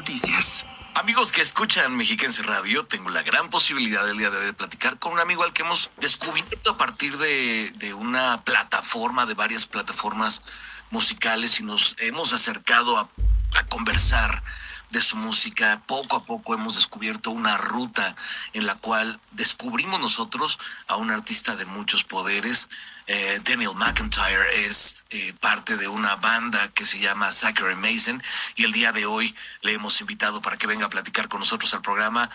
noticias. Amigos que escuchan Mexiquense Radio, tengo la gran posibilidad el día de hoy de platicar con un amigo al que hemos descubierto a partir de una plataforma, de varias plataformas musicales, y nos hemos acercado a conversar de su música. Poco a poco hemos descubierto una ruta en la cual descubrimos nosotros a un artista de muchos poderes. Daniel McIntyre es parte de una banda que se llama Zachary Mason, y el día de hoy le hemos invitado para que venga a platicar con nosotros al programa.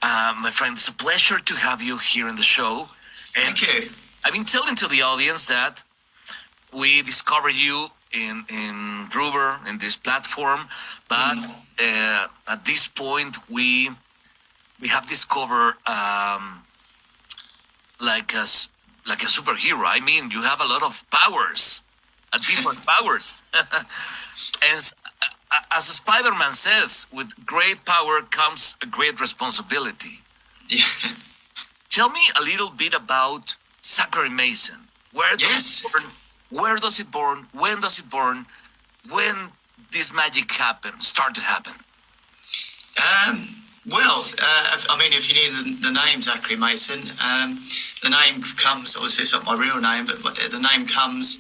My friend, it's a pleasure to have you here in the show. And thank you. I've been telling to the audience that we discovered you in Gruber, in this platform, but at this point we have discovered like a superhero. I mean, you have a lot of powers, different powers. And as Spider-Man says, with great power comes a great responsibility. Yeah. Tell me a little bit about Zachary Mason. Where does it born? Where does it born? When does it born? When this magic start to happen? I mean, if you need the name Zachary Mason, the name comes, obviously it's not my real name, but the name comes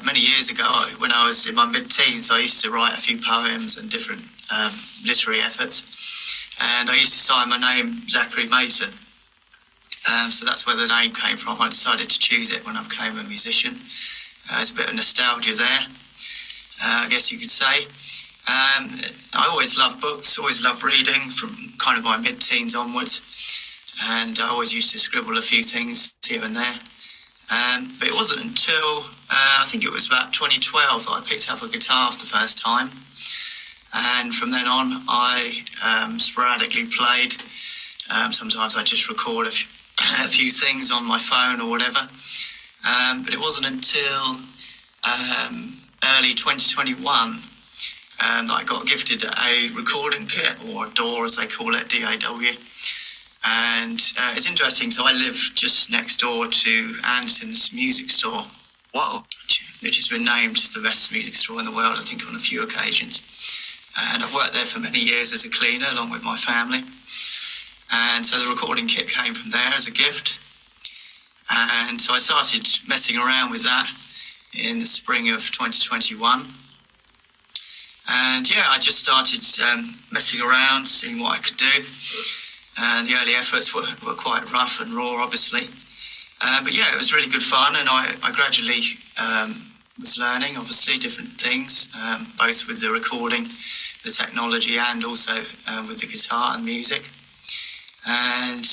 many years ago when I was in my mid-teens. I used to write a few poems and different literary efforts, and I used to sign my name Zachary Mason. So that's where the name came from. I decided to choose it when I became a musician. There's a bit of nostalgia there, I guess you could say. I always loved books, always loved reading from kind of my mid-teens onwards, and I always used to scribble a few things here and there. But it wasn't until I think it was about 2012 that I picked up a guitar for the first time, and from then on I sporadically played. Sometimes I just record a few things on my phone or whatever, but it wasn't until early 2021 that I got gifted a recording kit, or a DAW as they call it, DAW. And it's interesting, so I live just next door to Anderton's music store. Wow. Which has been named the best music store in the world, I think, on a few occasions. And I've worked there for many years as a cleaner along with my family. And so the recording kit came from there as a gift. And so I started messing around with that in the spring of 2021. And yeah, I just started messing around, seeing what I could do. And the early efforts were quite rough and raw, obviously. But yeah, it was really good fun, and I gradually was learning, obviously, different things, both with the recording, the technology, and also with the guitar and music. And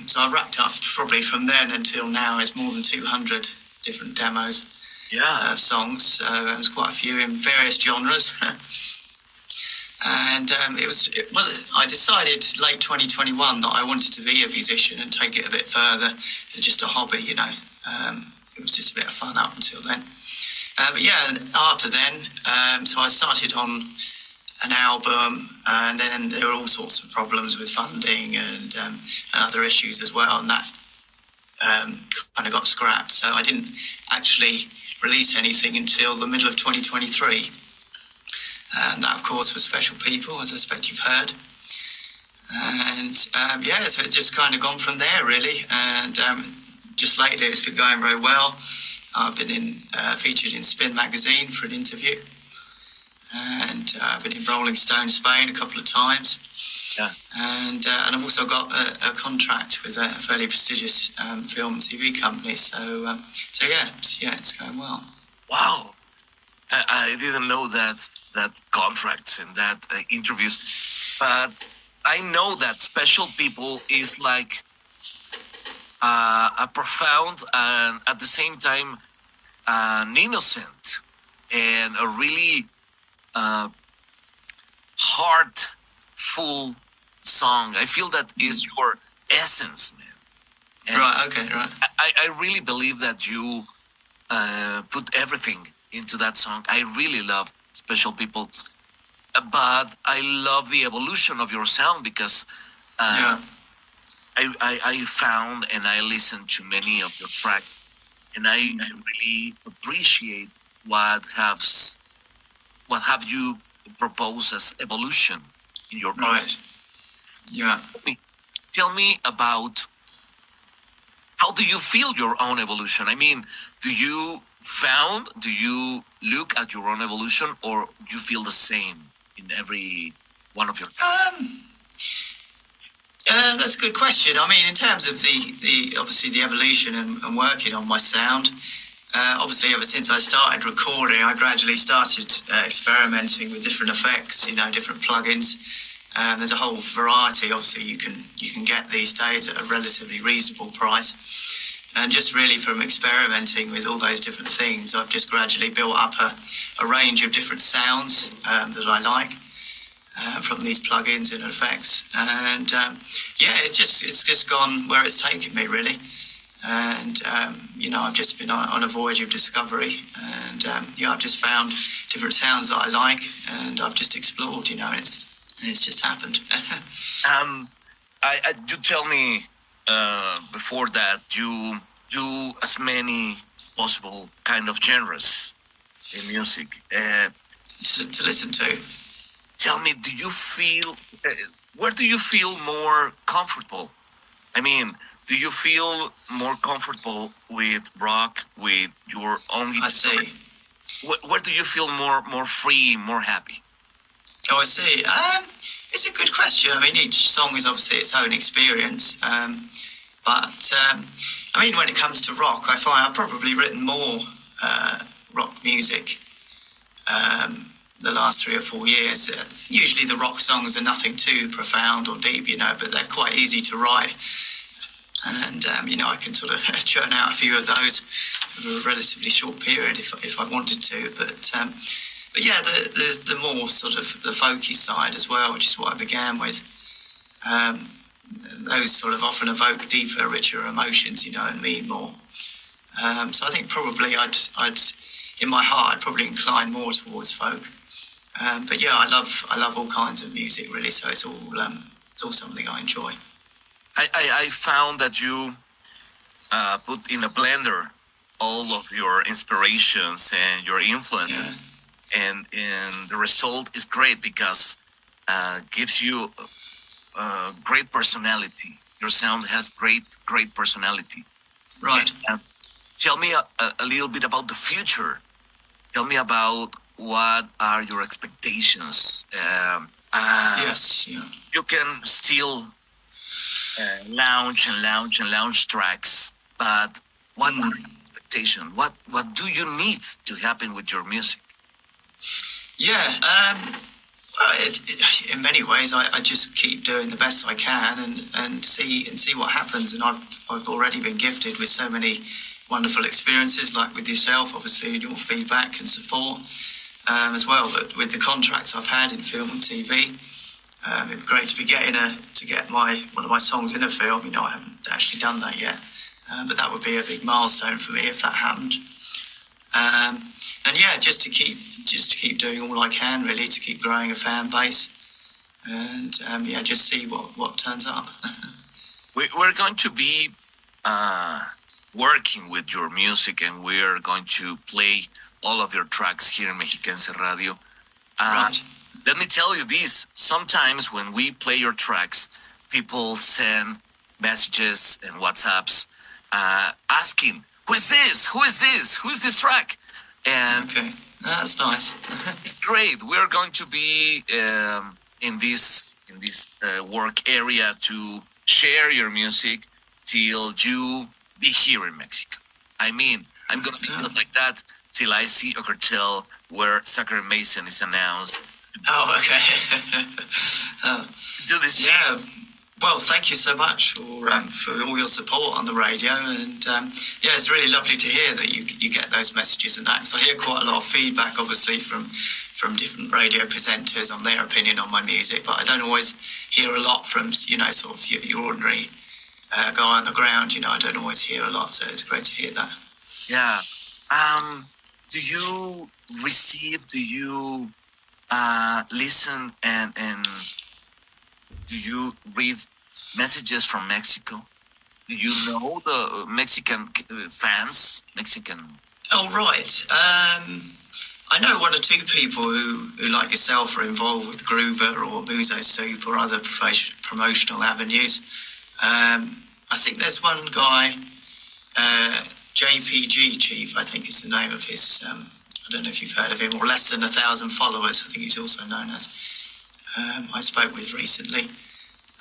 so I racked up probably from then until now is more than 200 different demos of songs. So there was quite a few in various genres. And I decided late 2021 that I wanted to be a musician and take it a bit further than just a hobby, you know. It was just a bit of fun up until then. But yeah, after then, so I started on an album, and then there were all sorts of problems with funding and other issues as well, and that kind of got scrapped. So I didn't actually release anything until the middle of 2023. And that, of course, was Special People, as I expect you've heard. And so it's just kind of gone from there, really. And just lately, it's been going very well. I've been featured in Spin magazine for an interview. And I've been in Rolling Stone Spain a couple of times. Yeah. And I've also got a contract with a fairly prestigious film and TV company. So yeah, it's going well. Wow. I didn't know that contracts and that interviews, but I know that Special People is like a profound and at the same time an innocent and a really heartful song. I feel that is your essence, man. And right. Okay. Right. I really believe that you put everything into that song. I really love Special People, but I love the evolution of your sound because I found and I listened to many of your tracks, and I really appreciate what have you propose as evolution in your Right. Yeah. Tell me about how do you feel your own evolution? I mean, do you look at your own evolution, or do you feel the same in every one of your? That's a good question. I mean, in terms of the obviously the evolution and working on my sound, obviously ever since I started recording, I gradually started experimenting with different effects, different plugins. There's a whole variety. Obviously, you can get these days at a relatively reasonable price. And just really from experimenting with all those different things, I've just gradually built up a range of different sounds that I like from these plugins and effects. And it's just gone where it's taken me, really. And I've just been on a voyage of discovery, and I've just found different sounds that I like, and I've just explored. It's just happened. You tell me before that you do as many possible kind of genres in music. To listen to. Tell me, do you feel where do you feel more comfortable? I mean, do you feel more comfortable with rock, with your own guitar? I see. Where do you feel more free, more happy? Oh, I see. It's a good question. I mean, each song is obviously its own experience. But when it comes to rock, I find I've probably written more rock music the last 3 or 4 years. Usually the rock songs are nothing too profound or deep, but they're quite easy to write. And, I can sort of churn out a few of those over a relatively short period if I wanted to. But yeah, there's the more sort of the folky side as well, which is what I began with. Those sort of often evoke deeper, richer emotions, and mean more. So I think probably I'd in my heart, I'd probably incline more towards folk. But yeah, I love all kinds of music, really. So it's all something I enjoy. I found that you put in a blender all of your inspirations and your influences, and the result is great because gives you great personality. Your sound has great personality. Right. Tell me a little bit about the future. Tell me about what are your expectations. Yes. Yeah. You can still launch tracks, but what are your expectations? What do you need to happen with your music? Yeah. In many ways, I just keep doing the best I can and see what happens. And I've already been gifted with so many wonderful experiences, like with yourself, obviously, and your feedback and support as well. But with the contracts I've had in film and TV, it's great to be getting to get one of my songs in a film. I haven't actually done that yet, but that would be a big milestone for me if that happened. And yeah, just to keep doing all I can, really, to keep growing a fan base, and just see what turns up. We're going to be working with your music, and we're going to play all of your tracks here in Mexiquense Radio. Right. Let me tell you this. Sometimes when we play your tracks, people send messages and WhatsApps asking, who is this? Who is this track? And okay, that's nice. It's great. We're going to be in this work area to share your music till you be here in Mexico. I mean, I'm going to be here like that till I see a cartel where Zachary Mason is announced. Oh, okay. Do this. Yeah. Well, thank you so much for all your support on the radio, and it's really lovely to hear that you get those messages and that. So I hear quite a lot of feedback, obviously, from different radio presenters on their opinion on my music, but I don't always hear a lot from sort of your ordinary guy on the ground. I don't always hear a lot, so it's great to hear that. Yeah. Do you listen and do you read messages from Mexico? Do you know the Mexican fans? Oh, right. I know one or two people who like yourself, are involved with Groover or Muso Soup or other promotional avenues. I think there's one guy, JPG Chief, I think is the name of his. I don't know if you've heard of him, or less than 1,000 followers, I think he's also known as. I spoke with recently.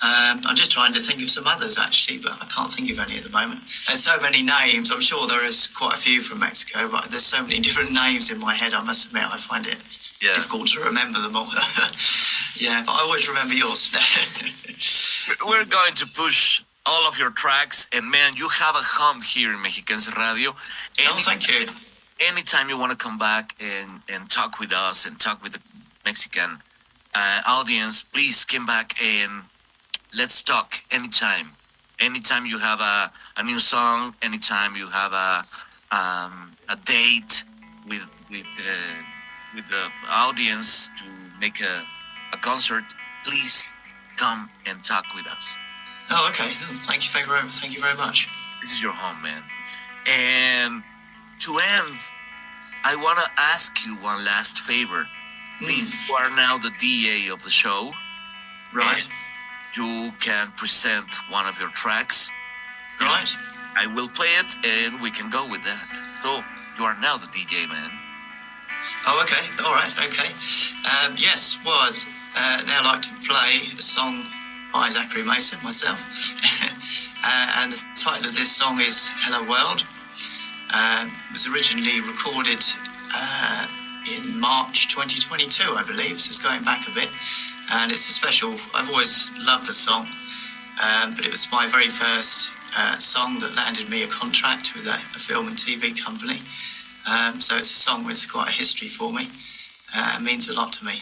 I'm just trying to think of some others actually, but I can't think of any at the moment. There's so many names. I'm sure there is quite a few from Mexico, but there's so many different names in my head. I must admit, I find it difficult to remember them all. Yeah, but I always remember yours. We're going to push all of your tracks, and man, you have a home here in Mexiquense Radio. Thank you. Anytime you want to come back and talk with us and talk with the Mexican audience, please come back and let's talk anytime. Anytime you have a new song, anytime you have a date with the audience to make a concert, please come and talk with us. Oh, okay. Thank you very much. This is your home, man. And to end, I want to ask you one last favor. Please, you are now the DA of the show. Right. You can present one of your tracks. Right. I will play it and we can go with that. So, you are now the DJ, man. Oh, okay. All right. Okay. Yes, well, I'd now like to play a song by Zachary Mason, myself. And the title of this song is Hello World. It was originally recorded in March 2022, I believe, so it's going back a bit. And it's a special, I've always loved the song, but it was my very first song that landed me a contract with a film and TV company. So it's a song with quite a history for me. It means a lot to me.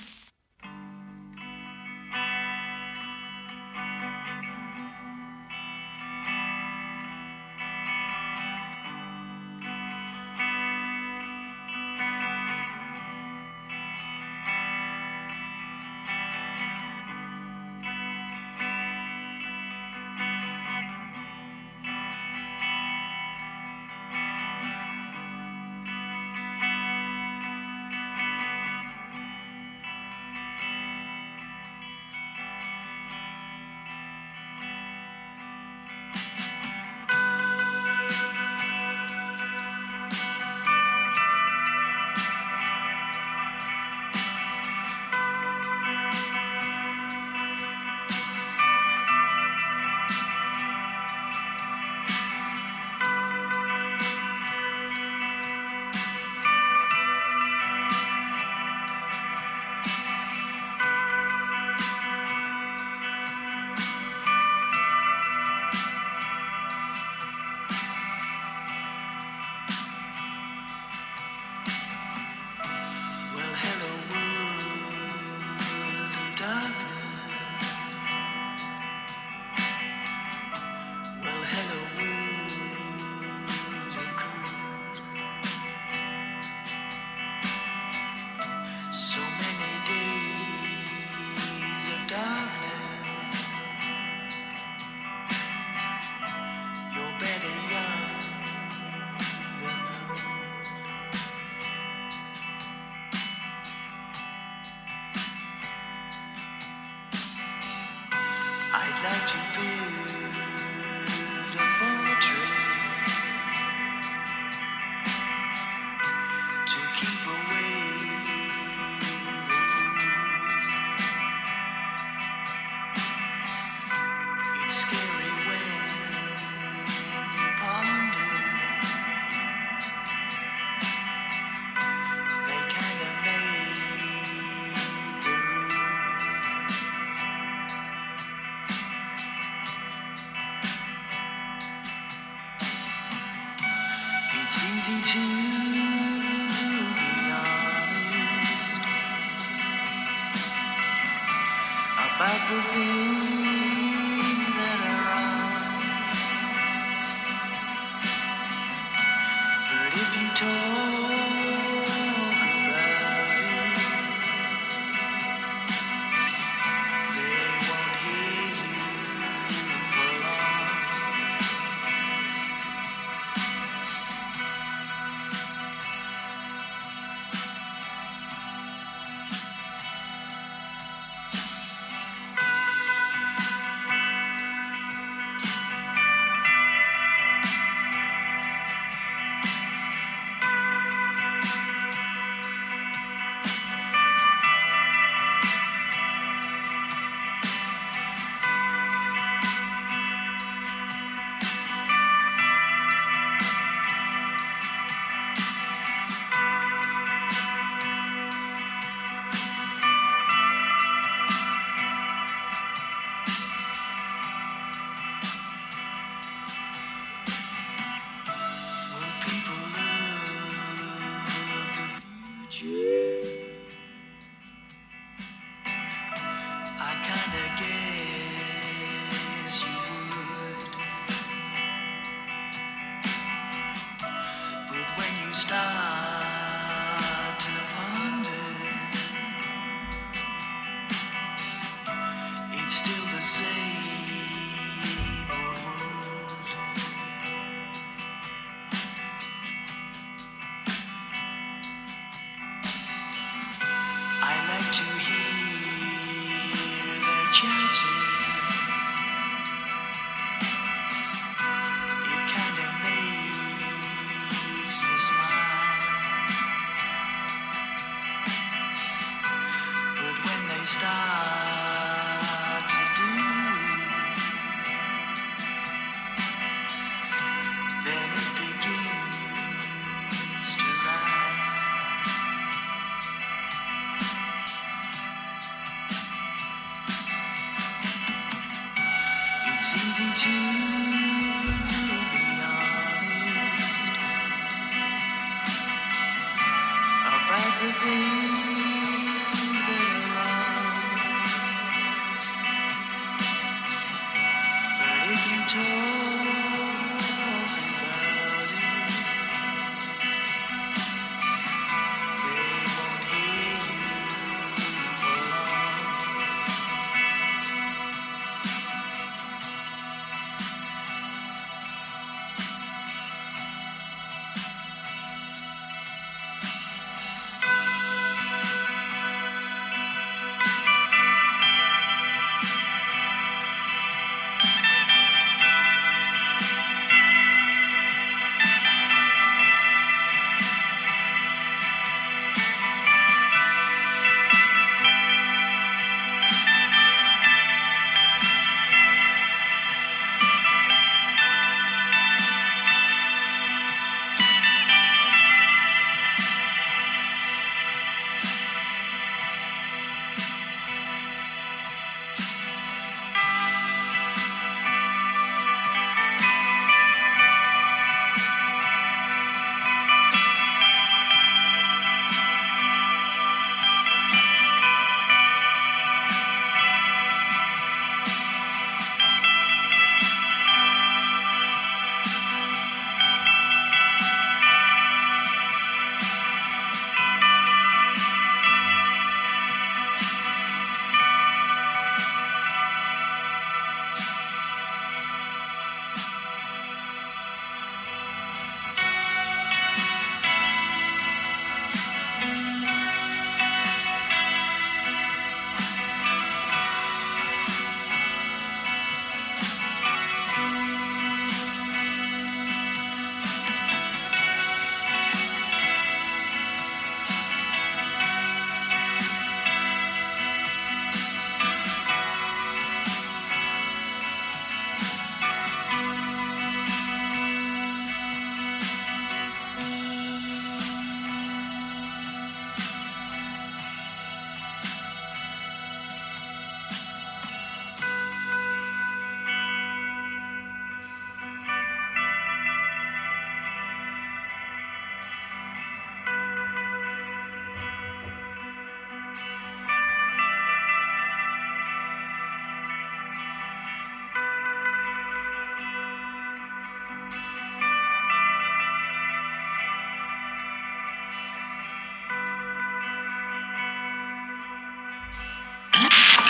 kinda guess you would, but when you start to ponder, it's still the same old world. I like to hear their chatter. It kinda makes me smile. But when they start to do it, then it begins to lie. It's easy to be honest about the things that are wrong, but if you talk about it, they won't hear you for long.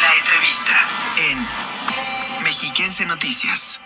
La entrevista en Mexiquense Noticias.